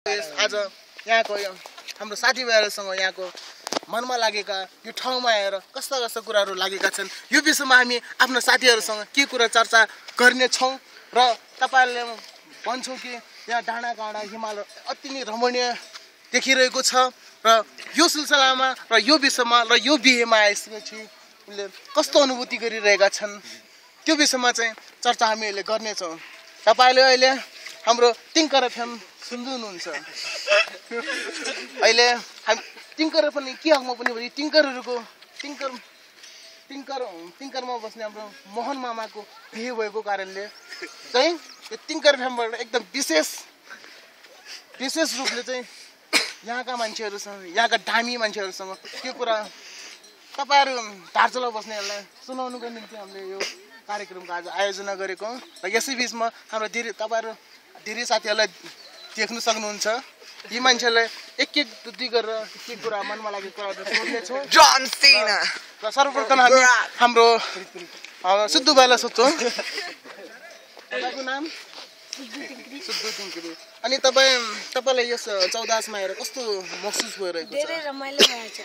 आज यहाँको हाम्रो साथीभाइहरूसँग यहाँको मनमा लागेका यो ठाउँमा आएर कस्ता कस्ता कुराहरू लागेका छन् यो विषयमा हामी आफ्नो साथीहरूसँग के कुरा चर्चा गर्नेछौँ र तपाईहरुले भन्छौँ कि यहाँ डाँडाकाँडा हिमाल अति नै रमणीय देखिरहेको छ र यो सिलसिलामा र यो विषयमा र यो बिहेमा आएपछि उनले कस्तो अनुभूति गरिरहेका छन् त्यो विषयमा चाहिँ चर्चा हामी अहिले गर्नेछौँ। तपाईले अहिले हाम्रो टिङ्कर एफएम सुन्दै हुनुहुन्छ। अहिले हामी टिङ्कर पनि के हकमा पनि भने टिङ्करमा बस्ने हाम्रो मोहन मामाको बिहे भएको कारणले चाहिँ यो टिङ्कर एफएमबाट एकदम विशेष रूपले चाहिँ यहाँका मान्छेहरूसँग यहाँका दामी मान्छेहरूसँग त्यो कुरा तपाईहरु धारचुला बस्नेहरूलाई सुनाउनुको निम्ति हामीले यो कार्यक्रमको आज आयोजना गरेको हौं र यसै बीचमा हाम्रो तपाईहरु धेरै साथीहरुलाई देख्न सक्नुहुन्छ। यी मान्छेलाई एक दुई गरेर के कुरा मनमा लागेको कुराहरु सोध्ने छौं। जन सीना र सर्वप्रथम हामी हाम्रो सिद्धु भाइलाई सोध्छौं। तपाईको नाम सिद्धु टिङ्करी। अनि तपाईलाई यस चौदासमा आएर कस्तो महसुस भइरहेको छ? धेरै रमाइलो भएछ।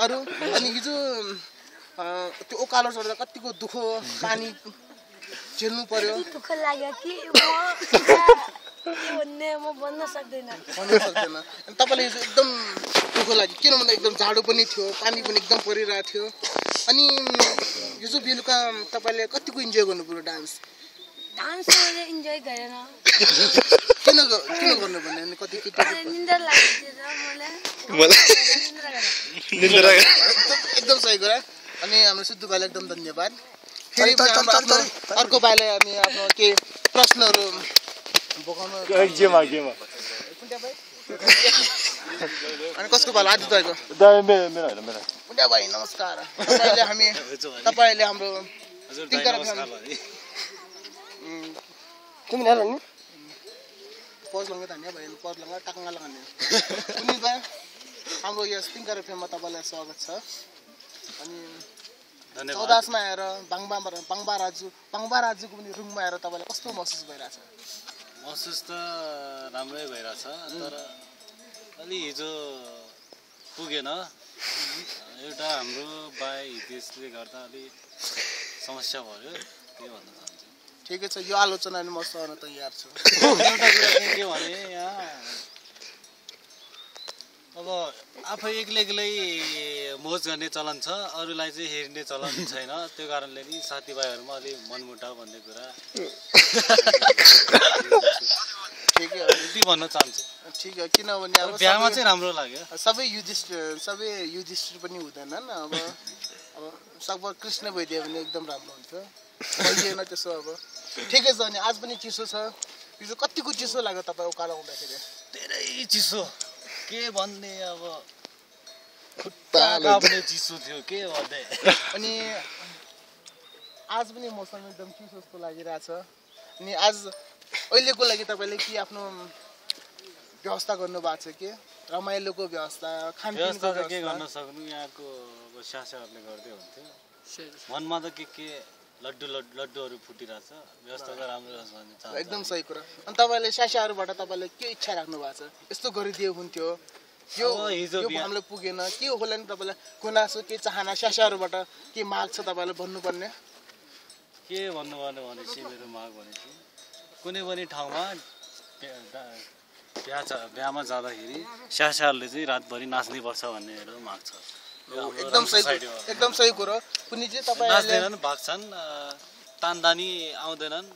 अरु अनि हिजो त्यो ओकालो चढ्दा कतिको दुःख पानी झेल्नु पर्यो? दुःख लाग्यो कि म भन्न सक्दैन। अनि तपाईलाई हिजो एकदम दुःख लाग्यो किनभने एकदम जाडो पनि थियो, पानी पनि एकदम परिरहेको थियो। अनि हिजो बेलुका तपाईले कतिको इन्जोय गर्नु पर्यो डान्स मैले इन्जोय गरेन। किन गर्नु भन्ने अनि कति निन्द्रा लाग्यो मलाई एकदम सही कुरा। अनि हाम्रो सिद्धु भाइलाई एकदम धन्यवाद। फेरि अर्को भाइलाई हामी आफ्नो के प्रश्नहरू बोकाउनु अनि कसको भाइ आदित्य भाइको? मेरो भाइ नमस्कार। तपाईले हाम्रो टिङ्कर तिमी नर नि पज लंगे धन्य भाइ पज लंगा टाक्का लगाउने पुनित भाइ हाम्रो यस टिङ्कर एफएममा तपाईलाई स्वागत छ। अनि धन्यवाद। चौदासमा आएर बाङबा राजुको पनि रुममा आएर तपाईलाई कस्तो महसुस भइराछ? महसुस त राम्रै भइराछ तर अलि हिजो पुगेन। एउटा हाम्रो भाइ हितेशले गर्दा अलि समस्या भयो के भन्न चाहन्छु। ठिकै छ, यो आलोचनाले म सहन तयार छु। एउटा कुरा चाहिँ के भने यहाँ अब आफै एक्लै मोज गर्ने चलन छ, अरूलाई चाहिँ हेर्ने चलन छैन। त्यो कारणले नि साथीभाइहरुमा अलि मनमुटाव भन्ने कुरा ठिकै हो यति भन्न चाहन्छु। ठिक हो, किनभने अब बिहामा चाहिँ राम्रो लाग्यो। सबै युधिष्ठिर पनि हुँदैनन्। अब सब कृष्ण भइदियो भने एकदम राम्रो हुन्थ्यो, भइदिएन त्यसो। अब ठिकै छ। अनि आज पनि चिसो छ। यो कतिको चिसो लाग्यो तपाईँ उकालो आउँदाखेरि? धेरै चिसो के भन्ने, अब खुट्टा काप्ने चिसो थियो के भन्ने। अनि आज पनि मौसम एकदम चिसो जस्तो लागिरहेछ। अनि आज अहिलेको लागि तपाईले के आफ्नो व्यवस्था गर्नु भएको छ के? रमाइलोको व्यवस्था, खानपिनको व्यवस्था के गर्न सक्नु, यहाँको अब सासाहरूले गर्दै हुन्थ्यो। मनमा त के लड्डुहरू फुटिरहेछ। व्यवस्था त राम्रो होस् भन्ने चाहन्छु। एकदम सही कुरा। अनि तपाईले सासाहरूबाट तपाईले के इच्छा राख्नु भएको छ? यस्तो गरिदियो हुन्थ्यो, यो हामीले पुगेन के होला नि? तपाईलाई गुनासो के चाहना सासाहरूबाट के माग छ तपाईले भन्नुपर्ने? के भन्नुपर्ने भनेपछि मेरो माग भनेपछि कुनै पनि ठाउँमा बिहामा जाँदाखेरि सासाहरूले चाहिँ रातभरि नाच्नै पर्छ भन्ने मेरो माग छ। एकदम सही कुरो। कुनै चाहिँ तपाईले नाच्दैनन्, भाग्छन्, तानदानी आउँदैनन्।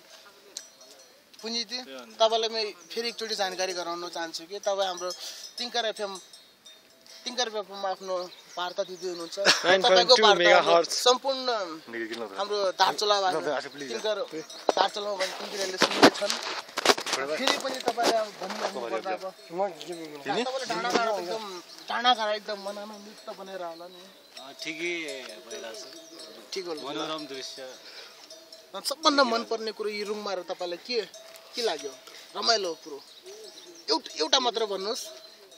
पुनी चाहिँ तपाईलाई म फेरि एकचोटि जानकारी गराउन चाहन्छु कि तपाईँ हाम्रो टिङ्कर एफएममा आफ्नो वार्ता दिँदै हुनुहुन्छ। तपाईको वार्ता सम्पूर्ण हाम्रो दार्चुलामा टिङ्करले सुन्दैछन्। फेरि पनि तपाईले अब भन्नुपर्दा अब डाँडाकाँडा एकदम मनोरञ्जित बनेर होला नि? ठिकै भइरहेछ, ठिक हो। मनोरम दृश्य। सबभन्दा मनपर्ने कुरो यी रुममा तपाईलाई के लाग्यो? रमाइलो कुरो एउटा मात्र भन्नुहोस्।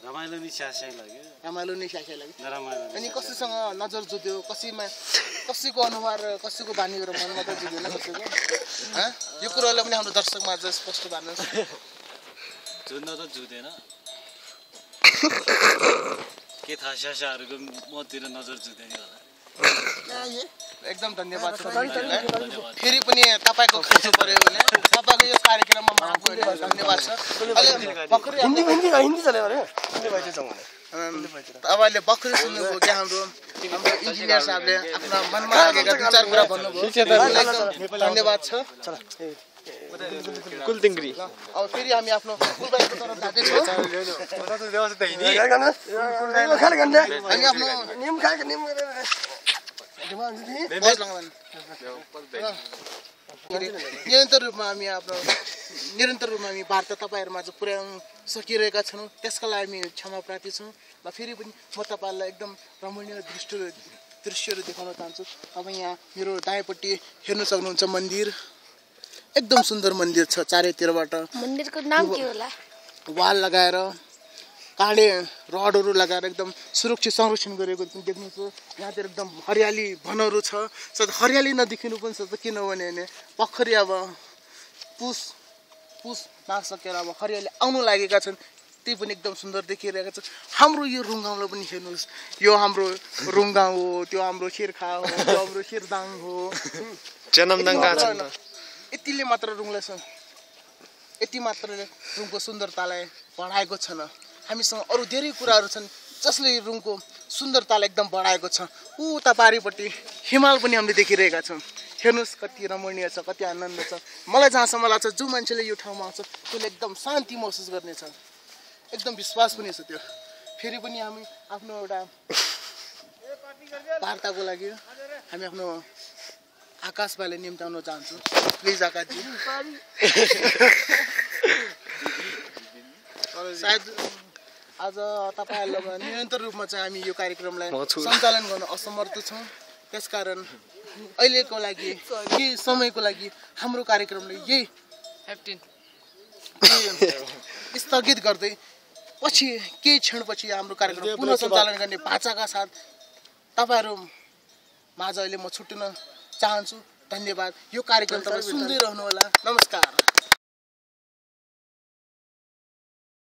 रमाइलो नि स्यास्याइ लाग्यो। रमाइलो नि स्यास्याइ लाग्यो। नरमाइलो अनि कसैसँग नजर जुट्यो, कसैको अनुहार कसैको बानीहरू मनमा त जुट्दैन कसैको? यो कुरालाई पनि हाम्रो दर्शकमा अझ स्पष्ट पार्नुहोस्। झुन्द त झुँदैन के थाहा स्यासाहरूको मतिर नजर झुँदैन होला एकदम धन्यवाद छ तपाईँलाई। फेरि पनि तपाईँको खोज्नु पर्यो भने तपाईँको यो कार्यक्रममा महाको धन्यवाद छ। अहिले हिन्दी चल्यो अरे हिन्दी भाइ चाहिँ जाउँ तपाईँले भर्खरै सुन्नुभयो क्या हाम्रो इन्जिनियर साहबले आफ्नो मनमा लागेका दुई चार कुरा भन्नुभयो। एकदम धन्यवाद छ। कुलतिङ्ग्री अब फेरि हामी आफ्नो कुलबाईको तर्फ जाँदैछौँ। हामी आफ्नो निम खाएको निम निरन्तर रूपमा हामी वार्ता तपाईँहरूमा चाहिँ पुर्याउन सकिरहेका छौँ। त्यसका लागि हामी क्षमा प्रार्थी छौँ। र फेरि पनि म तपाईँहरूलाई एकदम रमणीय दृश्यहरू देखाउन चाहन्छु। अब यहाँ मेरो दायाँपट्टि हेर्नु सक्नुहुन्छ मन्दिर एकदम सुन्दर मन्दिर छ। चारैतिरबाट मन्दिरको नाम के होला? वाल लगाएर काँडे रडहरू लगाएर एकदम सुरक्षित संरक्षण गरेको देख्नुहुन्छ। यहाँतिर एकदम हरियाली वनहरू छ। सायद हरियाली नदेखिनु पनि सक्छ किनभने भर्खरै अब पुस मास सकेर अब हरियाली आउनु लागेका छन्। त्यही पनि एकदम सुन्दर देखिरहेको छ। हाम्रो यो रुङगाउँलाई पनि हेर्नुहोस्। यो हाम्रो रुङगाउँ हो, त्यो हाम्रो शिर्खा हो, त्यो हाम्रो शिरदाङ हो। यतिले मात्र रुङलाई यति मात्रले रुङको सुन्दरतालाई बढाएको छैन। हामीसँग अरू धेरै कुराहरू छन् जसले रुङको सुन्दरतालाई एकदम बढाएको छ। उता पारिपट्टि हिमाल पनि हामीले देखिरहेका छौँ। हेर्नुहोस् कति रमणीय छ, कति आनन्द छ। मलाई जहाँसम्म लाग्छ जो मान्छेले यो ठाउँमा आउँछ त्यसले एकदम शान्ति महसुस गर्नेछ। एकदम विश्वास पनि छ त्यो। फेरि पनि हामी आफ्नो एउटा वार्ताको लागि हामी आफ्नो आकाश भाइलाई निम्ताउन चाहन्छु। प्लिज आकाशजी। सायद आज तपाईँहरूलाई निरन्तर रूपमा चाहिँ हामी यो कार्यक्रमलाई सञ्चालन गर्न असमर्थ छौँ। त्यसकारण अहिलेको लागि केही समयको लागि हाम्रो कार्यक्रमले यही स्थगित गर्दै पछि केही क्षणपछि हाम्रो कार्यक्रम पुनः सञ्चालन गर्ने बाचाका साथ तपाईँहरू माझ अहिले म छुट्टिन चाहन्छु। धन्यवाद। यो कार्यक्रम तपाईँ सुन्दै रहनुहोला। नमस्कार।